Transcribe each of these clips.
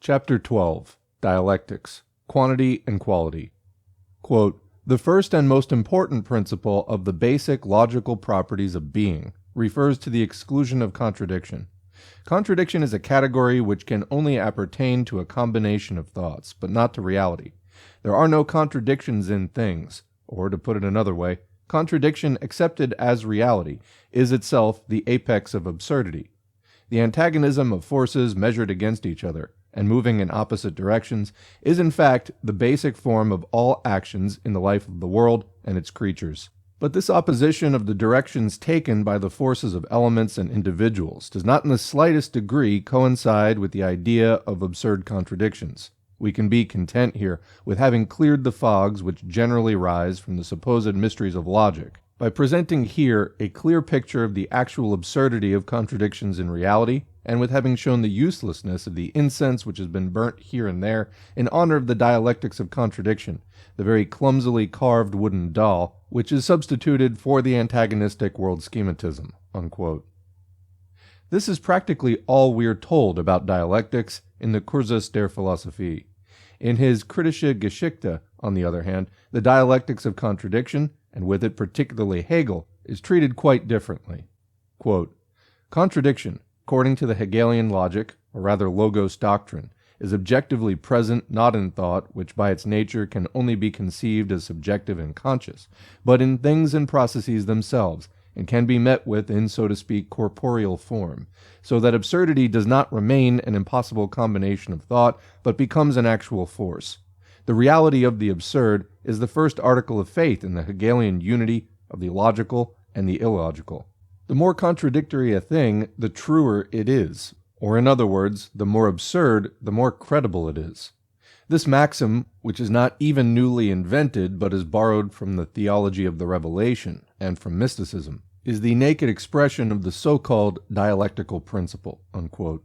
Chapter 12. Dialectics. Quantity and Quality. Quote, "The first and most important principle of the basic logical properties of being refers to the exclusion of contradiction. Contradiction is a category which can only appertain to a combination of thoughts, but not to reality. There are no contradictions in things, or, to put it another way, contradiction accepted as reality is itself the apex of absurdity. The antagonism of forces measured against each other, and moving in opposite directions, is in fact the basic form of all actions in the life of the world and its creatures. But this opposition of the directions taken by the forces of elements and individuals does not in the slightest degree coincide with the idea of absurd contradictions. We can be content here with having cleared the fogs which generally rise from the supposed mysteries of logic, by presenting here a clear picture of the actual absurdity of contradictions in reality, and with having shown the uselessness of the incense which has been burnt here and there in honor of the dialectics of contradiction, the very clumsily carved wooden doll which is substituted for the antagonistic world schematism." Unquote. This is practically all we are told about dialectics in the Kursus der Philosophie. In his Kritische Geschichte, on the other hand, the dialectics of contradiction, and with it particularly Hegel, is treated quite differently. Quote, "Contradiction, according to the Hegelian logic, or rather logos doctrine, is objectively present not in thought, which by its nature can only be conceived as subjective and conscious, but in things and processes themselves, and can be met with in, so to speak, corporeal form, so that absurdity does not remain an impossible combination of thought, but becomes an actual force. The reality of the absurd is the first article of faith in the Hegelian unity of the logical and the illogical. The more contradictory a thing, the truer it is, or in other words, the more absurd, the more credible it is. This maxim, which is not even newly invented, but is borrowed from the theology of the revelation and from mysticism, is the naked expression of the so-called dialectical principle." Unquote.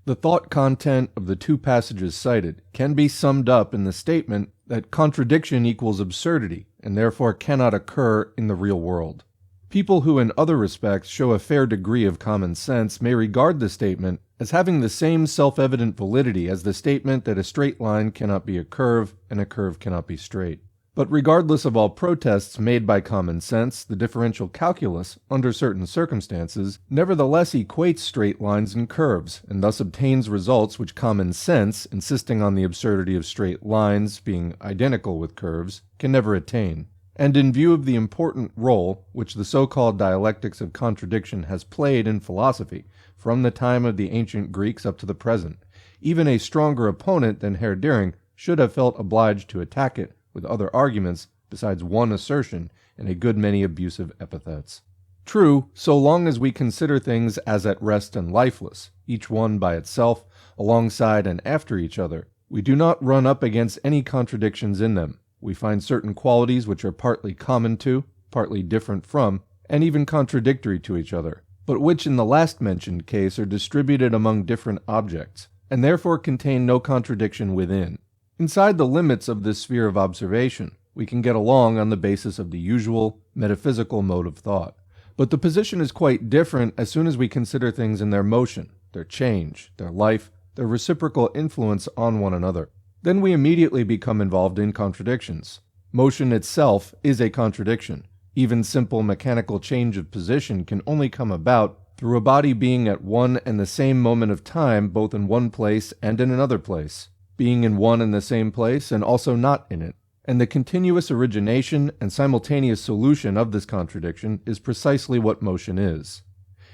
The thought content of the two passages cited can be summed up in the statement that contradiction equals absurdity, and therefore cannot occur in the real world. People who in other respects show a fair degree of common sense may regard the statement as having the same self-evident validity as the statement that a straight line cannot be a curve and a curve cannot be straight. But regardless of all protests made by common sense, the differential calculus, under certain circumstances, nevertheless equates straight lines and curves, and thus obtains results which common sense, insisting on the absurdity of straight lines being identical with curves, can never attain. And in view of the important role which the so-called dialectics of contradiction has played in philosophy, from the time of the ancient Greeks up to the present, even a stronger opponent than Herr Diehring should have felt obliged to attack it with other arguments besides one assertion and a good many abusive epithets. True, so long as we consider things as at rest and lifeless, each one by itself, alongside and after each other, we do not run up against any contradictions in them. We find certain qualities which are partly common to, partly different from, and even contradictory to each other, but which in the last mentioned case are distributed among different objects, and therefore contain no contradiction within. Inside the limits of this sphere of observation, we can get along on the basis of the usual metaphysical mode of thought. But the position is quite different as soon as we consider things in their motion, their change, their life, their reciprocal influence on one another. Then we immediately become involved in contradictions. Motion itself is a contradiction. Even simple mechanical change of position can only come about through a body being at one and the same moment of time both in one place and in another place, being in one and the same place and also not in it. And the continuous origination and simultaneous solution of this contradiction is precisely what motion is.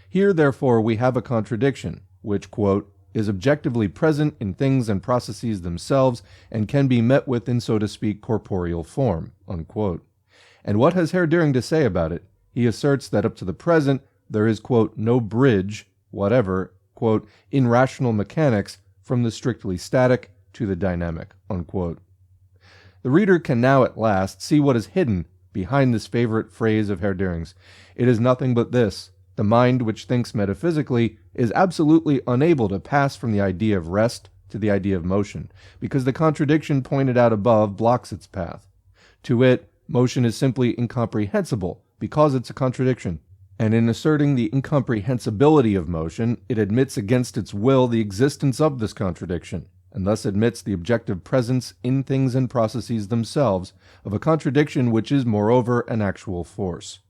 Here, therefore, we have a contradiction, which, quote, "is objectively present in things and processes themselves, and can be met with in, so to speak, corporeal form." Unquote. And what has Herr Diehring to say about it? He asserts that up to the present, there is, quote, "no bridge whatever," quote, "in rational mechanics from the strictly static to the dynamic." Unquote. The reader can now at last see what is hidden behind this favorite phrase of Herr Diering's. It is nothing but this: the mind which thinks metaphysically is absolutely unable to pass from the idea of rest to the idea of motion, because the contradiction pointed out above blocks its path. To it, motion is simply incomprehensible, because it's a contradiction, And in asserting the incomprehensibility of motion, it admits against its will the existence of this contradiction, and thus admits the objective presence in things and processes themselves of a contradiction which is moreover an actual force.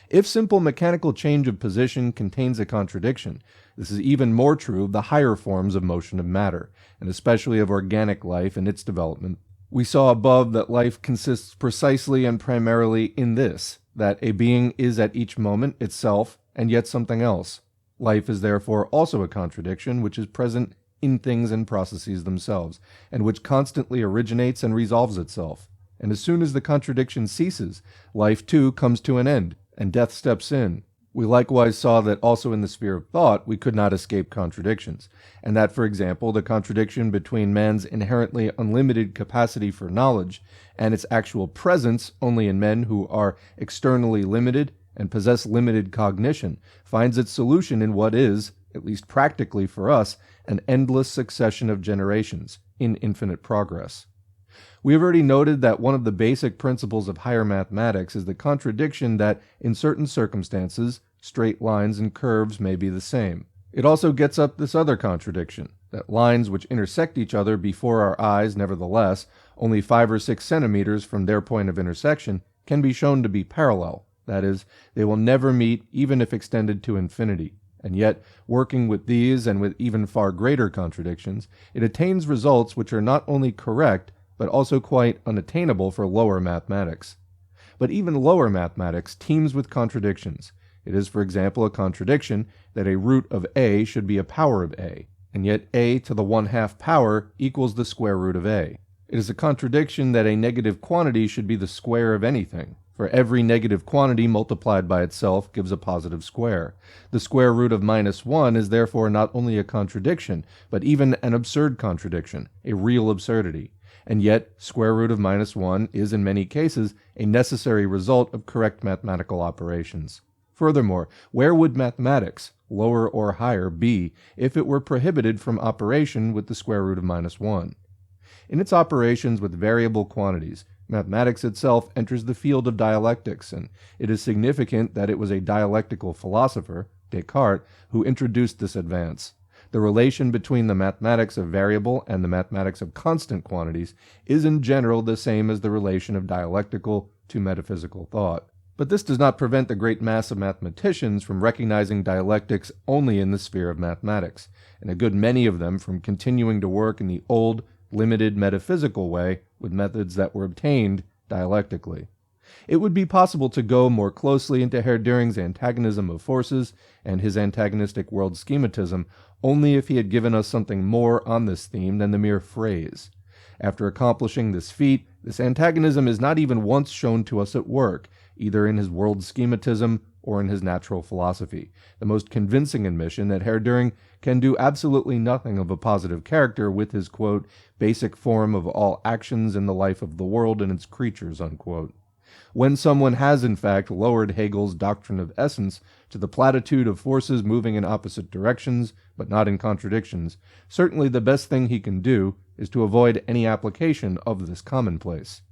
If simple mechanical change of position contains a contradiction, this is even more true of the higher forms of motion of matter, and especially of organic life and its development. We saw above that life consists precisely and primarily in this, that a being is at each moment itself and yet something else. Life is therefore also a contradiction which is present in things and processes themselves, and which constantly originates and resolves itself. And as soon as the contradiction ceases, life too comes to an end, and death steps in. We likewise saw that also in the sphere of thought we could not escape contradictions, and that, for example, the contradiction between man's inherently unlimited capacity for knowledge and its actual presence only in men who are externally limited and possess limited cognition finds its solution in what is, at least practically for us, an endless succession of generations in infinite progress. We have already noted that one of the basic principles of higher mathematics is the contradiction that, in certain circumstances, straight lines and curves may be the same. It also gets up this other contradiction, that lines which intersect each other before our eyes, nevertheless, only 5 or 6 centimeters from their point of intersection, can be shown to be parallel. That is, they will never meet even if extended to infinity. And yet, working with these and with even far greater contradictions, it attains results which are not only correct, but also quite unattainable for lower mathematics. But even lower mathematics teems with contradictions. It is, for example, a contradiction that a root of a should be a power of a, and yet a to the 1/2 power equals the square root of a. It is a contradiction that a negative quantity should be the square of anything, for every negative quantity multiplied by itself gives a positive square. The square root of -1 is therefore not only a contradiction, but even an absurd contradiction, a real absurdity. And yet, square root of -1 is in many cases a necessary result of correct mathematical operations. Furthermore, where would mathematics, lower or higher, be if it were prohibited from operation with the square root of -1? In its operations with variable quantities, mathematics itself enters the field of dialectics, and it is significant that it was a dialectical philosopher, Descartes, who introduced this advance. The relation between the mathematics of variable and the mathematics of constant quantities is in general the same as the relation of dialectical to metaphysical thought. But this does not prevent the great mass of mathematicians from recognizing dialectics only in the sphere of mathematics, and a good many of them from continuing to work in the old, limited metaphysical way with methods that were obtained dialectically. It would be possible to go more closely into Herr Dühring's antagonism of forces and his antagonistic world schematism only if he had given us something more on this theme than the mere phrase. After accomplishing this feat, this antagonism is not even once shown to us at work, either in his world schematism or in his natural philosophy, the most convincing admission that Herr Dühring can do absolutely nothing of a positive character with his, quote, basic form of all actions in the life of the world and its creatures, unquote. When someone has in fact lowered Hegel's doctrine of essence to the platitude of forces moving in opposite directions, but not in contradictions, certainly the best thing he can do is to avoid any application of this commonplace.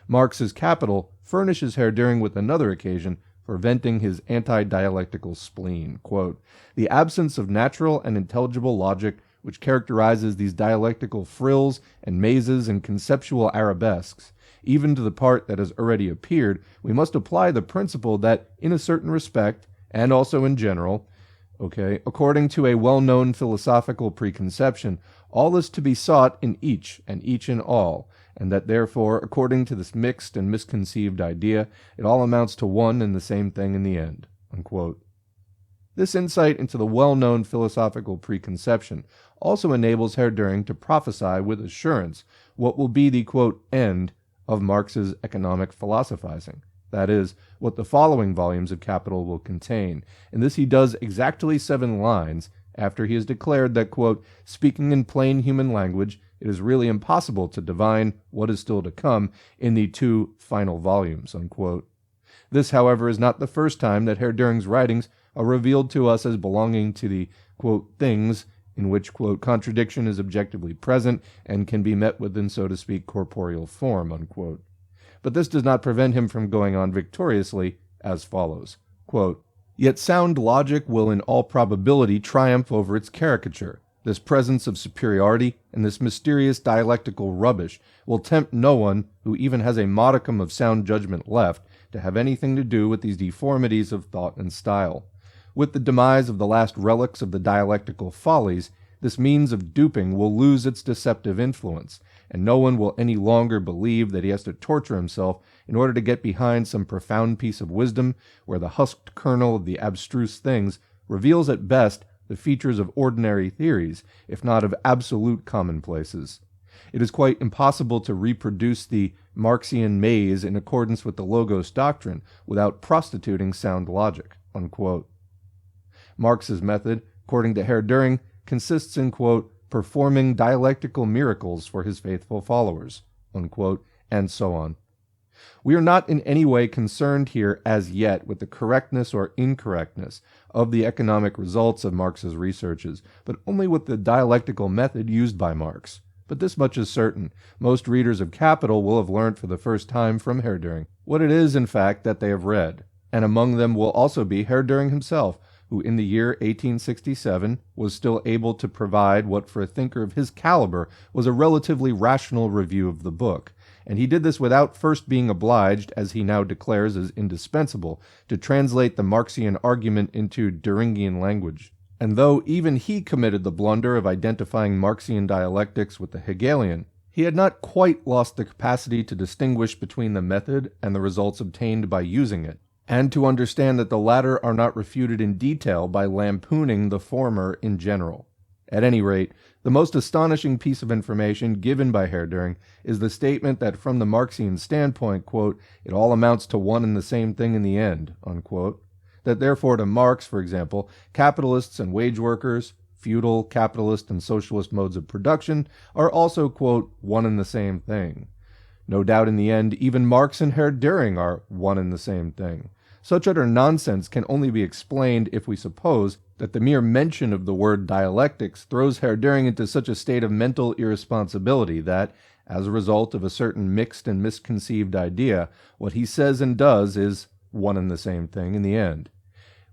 Marx's Capital furnishes Herr Dühring with another occasion for venting his anti-dialectical spleen. Quote, the absence of natural and intelligible logic which characterizes these dialectical frills and mazes and conceptual arabesques, even to the part that has already appeared, we must apply the principle that, in a certain respect, and also in general, according to a well-known philosophical preconception, all is to be sought in each, and each in all, and that therefore, according to this mixed and misconceived idea, it all amounts to one and the same thing in the end, unquote. This insight into the well-known philosophical preconception also enables Herr Dühring to prophesy with assurance what will be the, quote, end of Marx's economic philosophizing. That is, what the following volumes of Capital will contain, and this he does exactly 7 lines after he has declared that, quote, speaking in plain human language, it is really impossible to divine what is still to come in the 2 final volumes, unquote. This, however, is not the first time that Herr Dühring's writings are revealed to us as belonging to the, quote, things in which, quote, contradiction is objectively present and can be met with in, so to speak, corporeal form, unquote. But this does not prevent him from going on victoriously as follows, quote, Yet sound logic will in all probability triumph over its caricature. This presence of superiority and this mysterious dialectical rubbish will tempt no one who even has a modicum of sound judgment left to have anything to do with these deformities of thought and style. With the demise of the last relics of the dialectical follies, this means of duping will lose its deceptive influence, and no one will any longer believe that he has to torture himself in order to get behind some profound piece of wisdom where the husked kernel of the abstruse things reveals at best the features of ordinary theories, if not of absolute commonplaces. It is quite impossible to reproduce the Marxian maze in accordance with the Logos doctrine without prostituting sound logic." Unquote. Marx's method, according to Herr-Duhring, consists in, quote, "performing dialectical miracles for his faithful followers," unquote, and so on. We are not in any way concerned here as yet with the correctness or incorrectness of the economic results of Marx's researches, but only with the dialectical method used by Marx. But this much is certain: most readers of Capital will have learned for the first time from Herr-Duhring what it is, in fact, that they have read, and among them will also be Herr-Duhring himself, who in the year 1867 was still able to provide what for a thinker of his caliber was a relatively rational review of the book, and he did this without first being obliged, as he now declares as indispensable, to translate the Marxian argument into Duhringian language. And though even he committed the blunder of identifying Marxian dialectics with the Hegelian, he had not quite lost the capacity to distinguish between the method and the results obtained by using it, and to understand that the latter are not refuted in detail by lampooning the former in general. At any rate, the most astonishing piece of information given by Herr-Duhring is the statement that from the Marxian standpoint, quote, "it all amounts to one and the same thing in the end," unquote. That therefore to Marx, for example, capitalists and wage workers, feudal, capitalist, and socialist modes of production are also, quote, "one and the same thing." No doubt in the end, even Marx and Herr-Duhring are one and the same thing. Such utter nonsense can only be explained if we suppose that the mere mention of the word dialectics throws Herr-Duhring into such a state of mental irresponsibility that, as a result of a certain mixed and misconceived idea, what he says and does is one and the same thing in the end.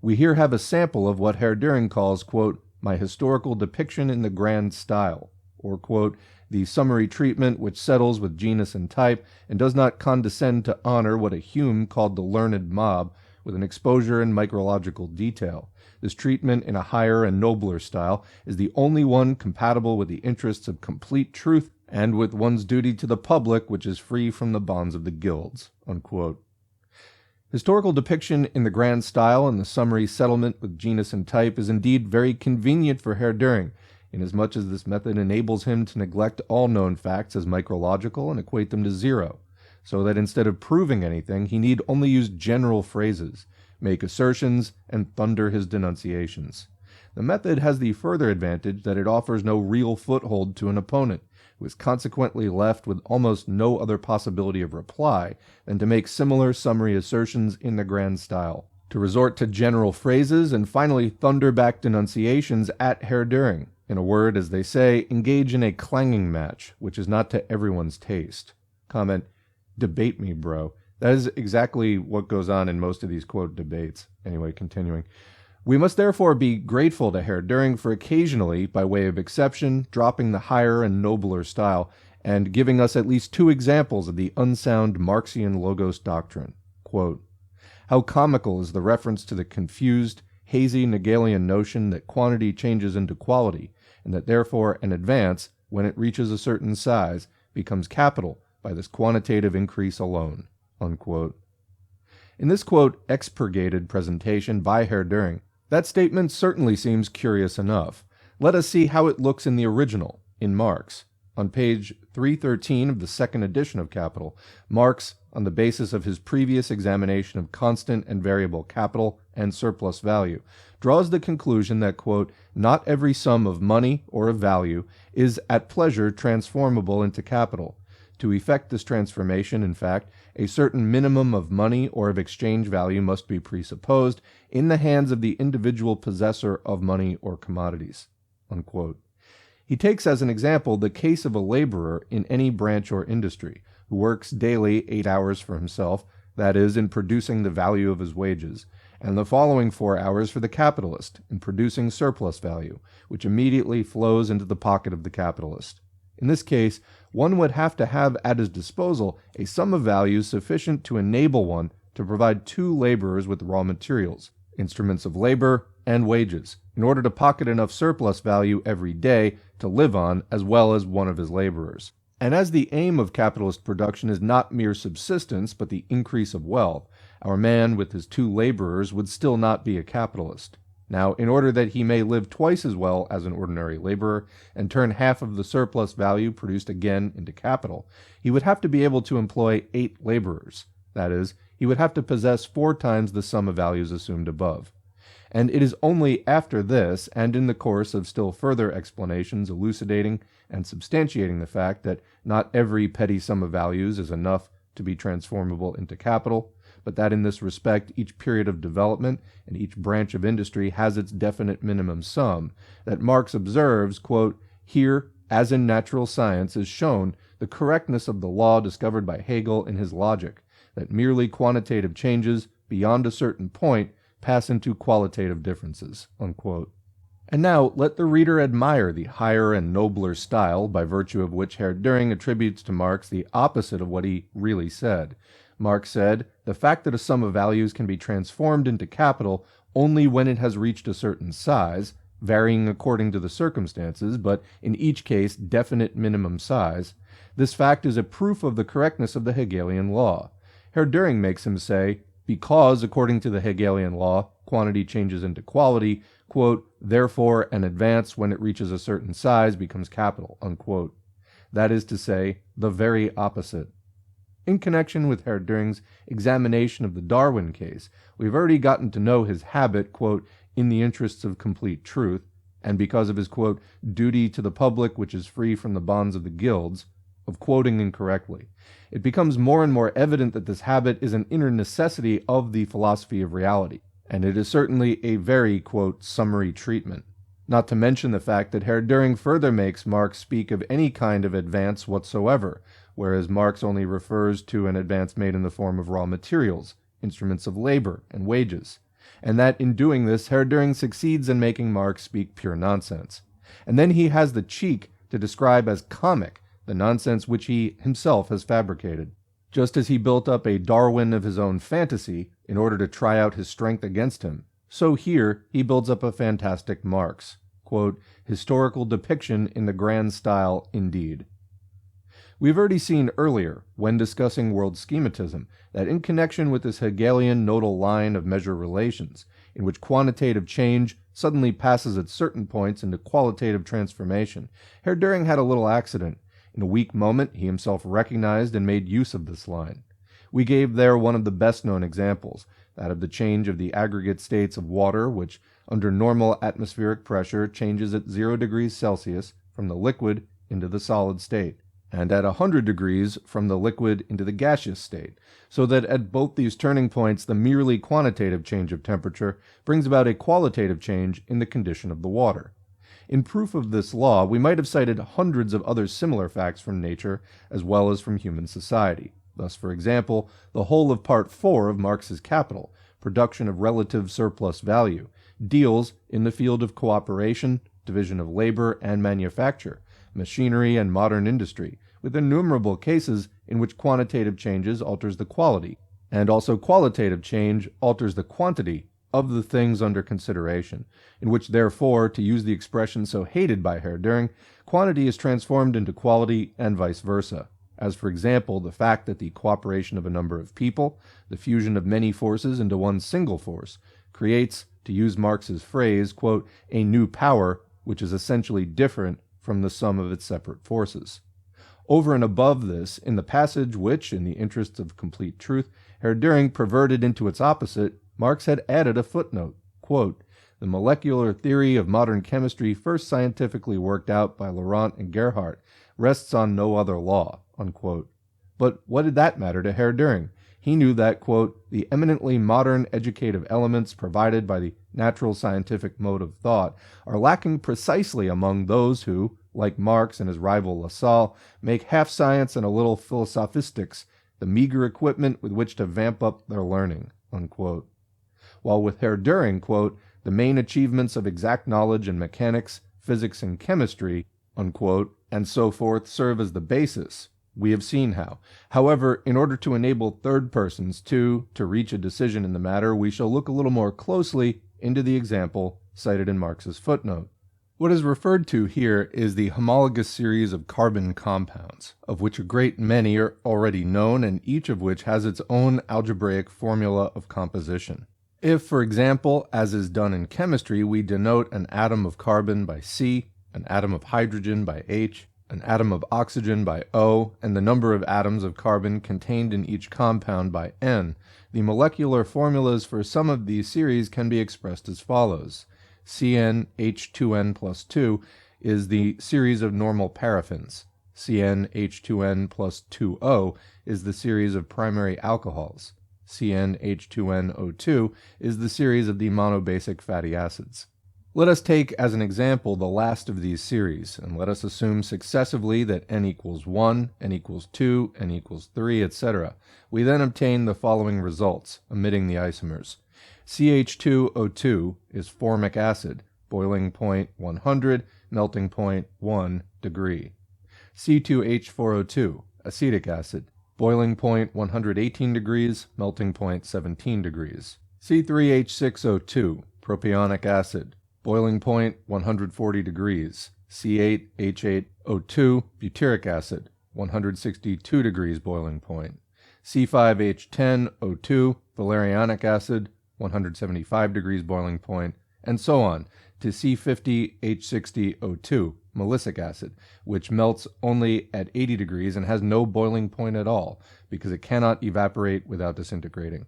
We here have a sample of what Herr-Duhring calls, quote, "my historical depiction in the grand style," or, quote, "the summary treatment which settles with genus and type, and does not condescend to honor what a Hume called the learned mob, with an exposure in micrological detail. This treatment in a higher and nobler style is the only one compatible with the interests of complete truth and with one's duty to the public, which is free from the bonds of the guilds." Unquote. Historical depiction in the grand style and the summary settlement with genus and type is indeed very convenient for Herr-Duhring, inasmuch as this method enables him to neglect all known facts as micrological and equate them to zero, so that instead of proving anything, he need only use general phrases, make assertions, and thunder his denunciations. The method has the further advantage that it offers no real foothold to an opponent, who is consequently left with almost no other possibility of reply than to make similar summary assertions in the grand style, to resort to general phrases, and finally thunder back denunciations at Herr-Duhring. In a word, as they say, engage in a clanging match, which is not to everyone's taste. Comment, "Debate me, bro." That is exactly what goes on in most of these, quote, debates. Anyway, continuing. We must therefore be grateful to Herr-Duhring for occasionally, by way of exception, dropping the higher and nobler style, and giving us at least two examples of the unsound Marxian Logos doctrine. Quote, "How comical is the reference to the confused, hazy Hegelian notion that quantity changes into quality, and that therefore an advance, when it reaches a certain size, becomes capital by this quantitative increase alone." Unquote. In this, quote, expurgated presentation by Herr-Duhring, that statement certainly seems curious enough. Let us see how it looks in the original, in Marx. On page 313 of the second edition of Capital, Marx, on the basis of his previous examination of constant and variable capital and surplus value, draws the conclusion that, quote, "not every sum of money or of value is at pleasure transformable into capital. To effect this transformation, in fact, a certain minimum of money or of exchange value must be presupposed in the hands of the individual possessor of money or commodities." Unquote. He takes as an example the case of a laborer in any branch or industry, who works daily 8 hours for himself, that is, in producing the value of his wages, and the following 4 hours for the capitalist in producing surplus value, which immediately flows into the pocket of the capitalist. In this case, one would have to have at his disposal a sum of values sufficient to enable one to provide 2 laborers with raw materials, instruments of labor, and wages, in order to pocket enough surplus value every day to live on as well as one of his laborers. And as the aim of capitalist production is not mere subsistence but the increase of wealth, our man with his 2 laborers would still not be a capitalist. Now, in order that he may live twice as well as an ordinary laborer and turn half of the surplus value produced again into capital, he would have to be able to employ 8 laborers. That is, he would have to possess 4 times the sum of values assumed above. And it is only after this, and in the course of still further explanations elucidating and substantiating the fact that not every petty sum of values is enough to be transformable into capital, but that in this respect each period of development and each branch of industry has its definite minimum sum, that Marx observes, quote, "Here, as in natural science, is shown the correctness of the law discovered by Hegel in his Logic, that merely quantitative changes, beyond a certain point, pass into qualitative differences," unquote. And now let the reader admire the higher and nobler style by virtue of which Herr Dühring attributes to Marx the opposite of what he really said. Marx said, "The fact that a sum of values can be transformed into capital only when it has reached a certain size, varying according to the circumstances, but in each case definite minimum size, this fact is a proof of the correctness of the Hegelian law." Herr Dühring makes him say, because, according to the Hegelian law, quantity changes into quality, quote, "Therefore an advance when it reaches a certain size becomes capital," unquote. That is to say, the very opposite. In connection with Herr Dühring's examination of the Darwin case, we've already gotten to know his habit, quote, "in the interests of complete truth," and because of his, quote, "duty to the public which is free from the bonds of the guilds," of quoting incorrectly. It becomes more and more evident that this habit is an inner necessity of the philosophy of reality, and it is certainly a very, quote, "summary treatment." Not to mention the fact that Herr Dühring further makes Marx speak of any kind of advance whatsoever, whereas Marx only refers to an advance made in the form of raw materials, instruments of labor, and wages, and that in doing this Herr Dühring succeeds in making Marx speak pure nonsense. And then he has the cheek to describe as comic the nonsense which he himself has fabricated. Just as he built up a Darwin of his own fantasy in order to try out his strength against him, so here he builds up a fantastic Marx, quote, "historical depiction in the grand style indeed." We've already seen earlier, when discussing world schematism, that in connection with this Hegelian nodal line of measure relations, in which quantitative change suddenly passes at certain points into qualitative transformation, Herr Dühring had a little accident. In a weak moment, he himself recognized and made use of this line. We gave there one of the best-known examples, that of the change of the aggregate states of water, which, under normal atmospheric pressure, changes at 0 degrees Celsius from the liquid into the solid state, and at 100 degrees from the liquid into the gaseous state, so that at both these turning points the merely quantitative change of temperature brings about a qualitative change in the condition of the water. In proof of this law, we might have cited hundreds of other similar facts from nature as well as from human society. Thus, for example, the whole of Part 4 of Marx's Capital, Production of Relative Surplus Value, deals in the field of cooperation, division of labor and manufacture, machinery and modern industry, with innumerable cases in which quantitative changes alters the quality, and also qualitative change alters the quantity of the things under consideration, in which, therefore, to use the expression so hated by Herr Dühring, quantity is transformed into quality and vice versa, as, for example, the fact that the cooperation of a number of people, the fusion of many forces into one single force, creates, to use Marx's phrase, quote, "a new power which is essentially different from the sum of its separate forces." Over and above this, in the passage which, in the interests of complete truth, Herr Dühring perverted into its opposite, Marx had added a footnote, quote, "The molecular theory of modern chemistry first scientifically worked out by Laurent and Gerhardt rests on no other law," unquote. But what did that matter to Herr Dühring? He knew that, quote, "the eminently modern educative elements provided by the natural scientific mode of thought are lacking precisely among those who, like Marx and his rival Lassalle, make half science and a little philosophistics the meager equipment with which to vamp up their learning," unquote. while with Herr-Dühring, quote, the main achievements of exact knowledge in mechanics, physics, and chemistry, unquote, and so forth serve as the basis. We have seen how. However, in order to enable third persons to reach a decision in the matter, we shall look a little more closely into the example cited in Marx's footnote. What is referred to here is the homologous series of carbon compounds, of which a great many are already known and each of which has its own algebraic formula of composition. If, for example, as is done in chemistry, we denote an atom of carbon by C, an atom of hydrogen by H, an atom of oxygen by O, and the number of atoms of carbon contained in each compound by N, the molecular formulas for some of these series can be expressed as follows. CnH2n plus 2 is the series of normal paraffins. CnH2n plus 2O is the series of primary alcohols. CnH2nO2 is the series of the monobasic fatty acids. Let us take as an example the last of these series, and let us assume successively that n equals 1, n equals 2, n equals 3, etc. We then obtain the following results, omitting the isomers. CH2O2 is formic acid, boiling point 100, melting point 1 degree. C2H4O2, acetic acid, boiling point 118 degrees, melting point 17 degrees. C3H6O2, propionic acid, boiling point 140 degrees. C8H8O2, butyric acid, 162 degrees boiling point. C5H10O2, valerianic acid, 175 degrees boiling point, and so on to C50H60O2, melicic acid, which melts only at 80 degrees and has no boiling point at all, because it cannot evaporate without disintegrating.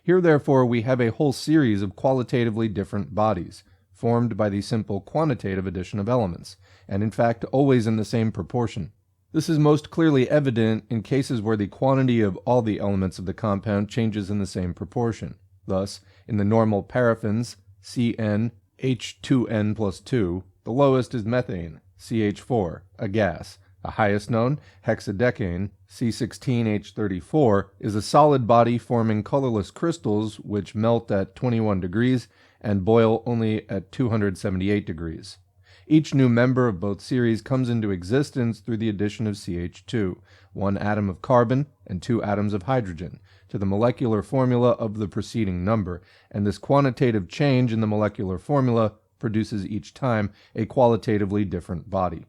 Here, therefore, we have a whole series of qualitatively different bodies, formed by the simple quantitative addition of elements, and in fact always in the same proportion. This is most clearly evident in cases where the quantity of all the elements of the compound changes in the same proportion. Thus, in the normal paraffins, CnH2n plus 2, the lowest is methane, CH4, a gas. The highest known, hexadecane, C16H34, is a solid body forming colorless crystals which melt at 21 degrees and boil only at 278 degrees. Each new member of both series comes into existence through the addition of CH2, one atom of carbon and two atoms of hydrogen, to the molecular formula of the preceding number, and this quantitative change in the molecular formula produces each time a qualitatively different body.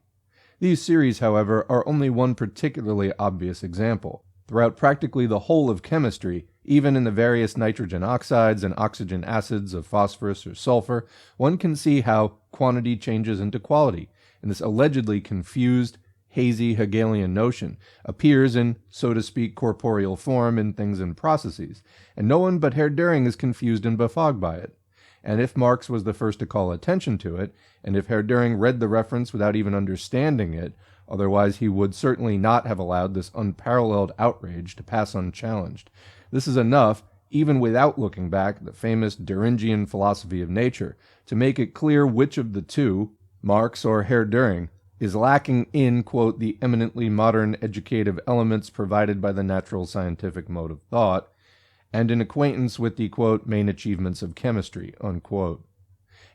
These series, however, are only one particularly obvious example. Throughout practically the whole of chemistry, even in the various nitrogen oxides and oxygen acids of phosphorus or sulfur, one can see how quantity changes into quality, and this allegedly confused, hazy Hegelian notion appears in, so to speak, corporeal form in things and processes, and no one but Herr-Dühring is confused and befogged by it. And if Marx was the first to call attention to it, and if Herr-Dühring read the reference without even understanding it, otherwise he would certainly not have allowed this unparalleled outrage to pass unchallenged. This is enough, even without looking back at the famous Dühringian philosophy of nature, to make it clear which of the two, Marx or Herr-Dühring, is lacking in, quote, the eminently modern educative elements provided by the natural scientific mode of thought, and in acquaintance with the, quote, main achievements of chemistry, unquote.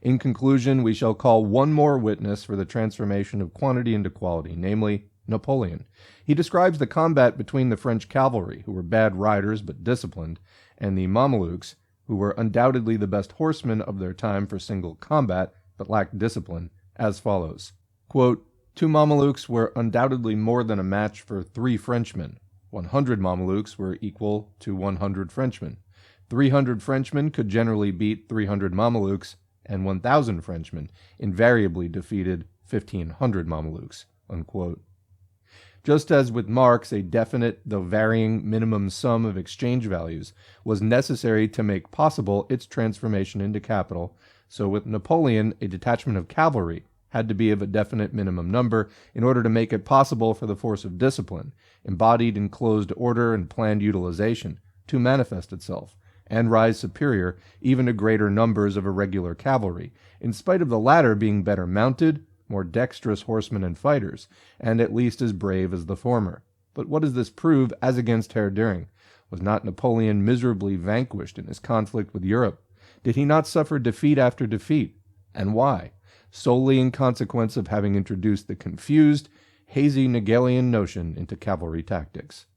In conclusion, we shall call one more witness for the transformation of quantity into quality, namely Napoleon. He describes the combat between the French cavalry, who were bad riders but disciplined, and the Mamelukes, who were undoubtedly the best horsemen of their time for single combat, but lacked discipline, as follows. Quote, 2 Mamelukes were undoubtedly more than a match for 3 Frenchmen. 100 Mamelukes were equal to 100 Frenchmen. 300 Frenchmen could generally beat 300 Mamelukes, and 1,000 Frenchmen invariably defeated 1,500 Mamelukes, unquote. Just as with Marx, a definite, though varying, minimum sum of exchange values was necessary to make possible its transformation into capital, so with Napoleon, a detachment of cavalry had to be of a definite minimum number in order to make it possible for the force of discipline, embodied in closed order and planned utilization, to manifest itself, and rise superior even to greater numbers of irregular cavalry, in spite of the latter being better mounted, more dexterous horsemen and fighters, and at least as brave as the former. But what does this prove as against Herr-Dühring? Was not Napoleon miserably vanquished in his conflict with Europe? Did he not suffer defeat after defeat? And why? Solely in consequence of having introduced the confused, hazy Hegelian notion into cavalry tactics.